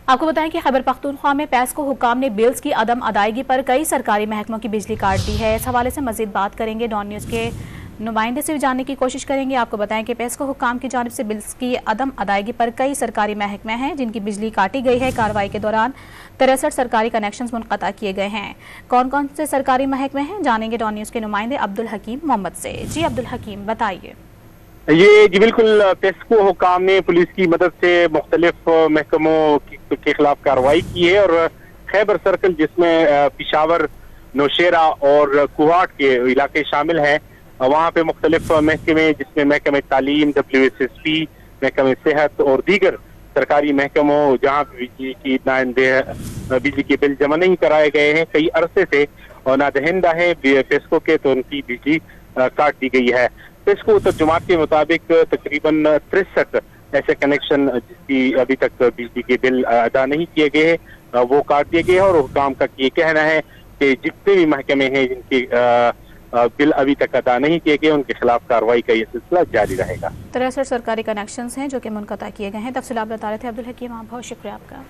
आपको बताएं कि खैबर पख्तूनख्वा में पेस्को हुकाम ने बिल्स की अदम अदायगी पर कई सरकारी महकमों की बिजली काट दी है। इस हवाले से मजीद बात करेंगे, डॉन न्यूज़ के नुमाइंदे से भी जानने की कोशिश करेंगे। आपको बताएं कि पेस्को हुकाम की जानिब से बिल्स की अदम अदायगी पर कई सरकारी महकमे हैं जिनकी बिजली काटी गई है। कार्रवाई के दौरान 63 सरकारी कनेक्शन मुनक़ता किए गए हैं। कौन कौन से सरकारी महकमे हैं, जानेंगे डॉन न्यूज़ के नुमाइंदे अब्दुल हकीम मोहम्मद से। जी अब्दुल हकीम, बताइए। ये जी बिल्कुल, पेस्को हुकाम ने पुलिस की मदद से मुख्तलिफ महकमों के खिलाफ कार्रवाई की है और खैबर सर्कल जिसमें पिशावर, नौशेरा और कुहाट के इलाके शामिल हैं, वहाँ पे मुख्तलिफ महकमे जिसमें महकमे तालीम, WSSP, महकमे सेहत और दीगर सरकारी महकमों जहाँ बिजली के बिल जमा नहीं कराए गए हैं, कई अरसे से और नादहिंदा है पेस्को के, तो उनकी बिजली काट दी गई है। पेस्को तर्जुमात के मुताबिक तकरीबन 63 ऐसे कनेक्शन जिसकी अभी तक बिजली के बिल अदा नहीं किए गए हैं वो काट दिए गए हैं और हुकाम का ये कहना है कि जितने भी महकमे हैं जिनके बिल अभी तक अदा नहीं किए गए उनके खिलाफ कार्रवाई का ये सिलसिला जारी रहेगा। 63 सरकारी कनेक्शन हैं जो कि मुनक़ता किए गए हैं। तफसीलात बता रहे थे अब्दुल हकीम, बहुत शुक्रिया आपका।